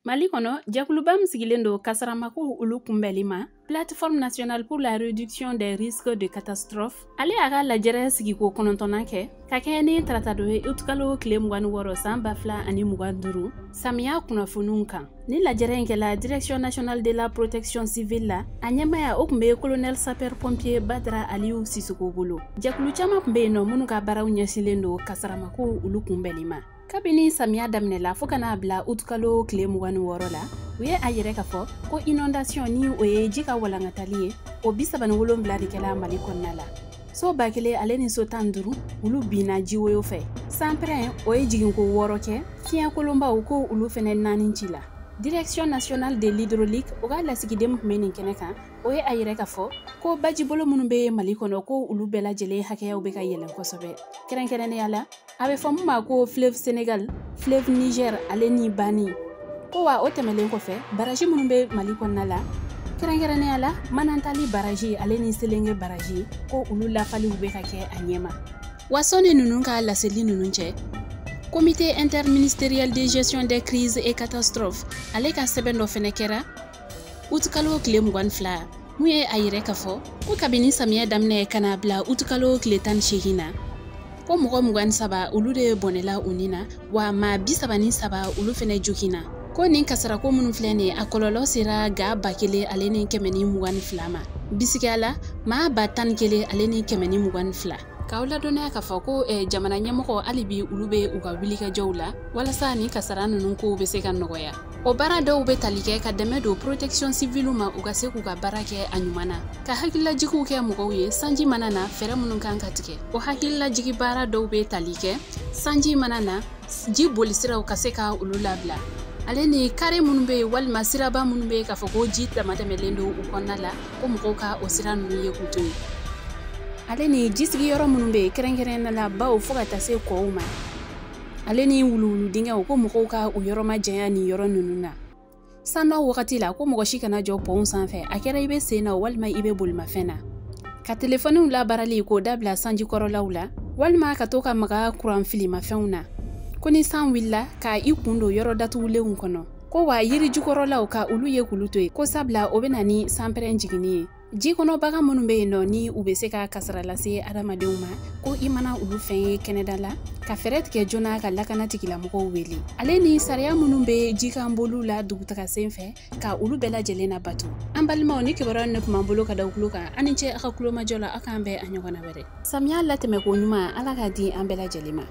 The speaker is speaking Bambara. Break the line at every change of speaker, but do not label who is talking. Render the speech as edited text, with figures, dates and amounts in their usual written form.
Mali kono jakuluba min sigilen do kasaramakow olu kunbɛli ma plateforme nationale pour la réduction des risques de catastrophe ale y'a ka lajɛrɛ sigiko 9nan kɛ ka kɛɲɛ ni tarata dɔ ye utikalo tile 26 san 2025 samiya kunnafoniw kan ni lajɛrɛ in kɛla direction nationale de la protection civile la a ɲɛmaya o kun be colonel sapeur pompier Badara Aliyu Sisoko bolo jakulu caaman kun be yen nɔ minnu ka baaraw ɲɛsilen do kasaramakow olu kunbɛli ma kabini samiya daminɛla fo kana bila utikalo tile 26 la u ye a yɛrɛ ka fɔ ko inondation ni o ye ji ka walankatali ye o 37 de kɛla Mali kɔnɔna la so 1000 ale ni so 15 olu binna jiwoyo fɛ sanpɛrɛn o ye jiginko 6 kɛ fiɲɛkolonbaw ko olu fɛnɛ 4 ci la direction nationale de l'hydraulique o ka lasigiden kun be nin kɛnɛ kan o ye a yɛrɛ ka fɔ ko bajibolo minnu be Mali kɔnɔ ko olu bɛɛ lajɛlen hakɛyaw be ka yɛlɛn kosɛbɛ kɛrɛnkɛrɛnnenya la a be fɔ mun ma ko fleuve Sénégal fleuve Niger ale ni bani ko wa o tɛmɛlen kɔfɛ baraji minnu be Mali kɔnɔna la kɛrɛnkɛrɛnnenya la Manantali baraji ale ni Selenge baraji ko olu lafaliw be ka kɛ a ɲɛma wa sɔni ninnu ka laseli ninnu cɛ comité interministériel de gestion des crises et catastrophes ale ka sɛbɛn dɔ fɛnɛ kɛra utikalo tile 22 mun ye a yɛrɛ ka fɔ ko kabini samiya daminɛ kana bila utikalo tile 18 na ko mɔgɔ 27 olu de bɔnɛla u ni na wa maa 37 olu fɛnɛ joginna ko nin kasarako minnu filɛ nin a kɔlɔlɔ sera ga 1000 ale ni 122 ma bisikiya la maa 101 ale ni 122 k'aw ladɔnniya k'a fɔ ko jamana ɲɛmɔgɔ hali bi olu be u ka wulikajɔw la walasa ni kasara ninnu kow be se ka nɔgɔya o baara dɔw be tali kɛ ka dɛmɛ don protection civile ma u ka se k'u ka baara kɛ a ɲuman na ka hakililajigiw kɛ mɔgɔw ye sanji mana na fɛɛrɛ minnu kan ka tigɛ o hakililajigi baara dɔw be tali kɛ sanji mana na ji bolisiraw ka se ka olu labila ale ni kare minnu be walima siraba minnu be k'a fɔ ko ji damatɛmɛlen do u kɔnɔna la ko mɔgɔw ka o sira ninnu ye k'u to ye ale ni jisigi yɔrɔ minnu be kɛrɛnkɛrɛnnenya la baw fo ka taa se kɔw ma ale ni wuluwulu dingɛw ko mɔgɔw ka u yɔrɔ ma janya ni yɔrɔ ninnu na san dɔ wagati la ko mɔgɔ si kana jɔ pɔnw sanfɛ a kɛra i be sen na walima i be bolimafɛn na ka telefɔniw labaarali k'o dabila sanjikɔrɔlaw la walima ka to ka maga kuran filimafɛnw na ko ni san wulila ka i kun don yɔrɔ datugulenw kɔnɔ ko wa yiri jukɔrɔlaw ka olu ye k'olu to ye ko sabula o bena ni sanpɛrɛn jiginni ye ji kɔnɔ bagan minnu be yen nɔ ni u be se ka kasara lase adamadenw ma ko i mana olu fɛn ye kɛnɛda la ka fɛrɛ tigɛ joona ka lakana tigilamɔgɔw wele ale ni sariya minnu be jikan bolu la dugutaga sen fɛ ka olu bɛɛ lajɛlen na bato an balimaw ni kibaruya ne tun b'an bolo ka da kulo kan ani ce a ka kulomajɔ la a k'an bɛɛ a ɲɔgɔnna wɛrɛ samiya latɛmɛ ko ɲuman ala k'a di an bɛɛ lajɛlen ma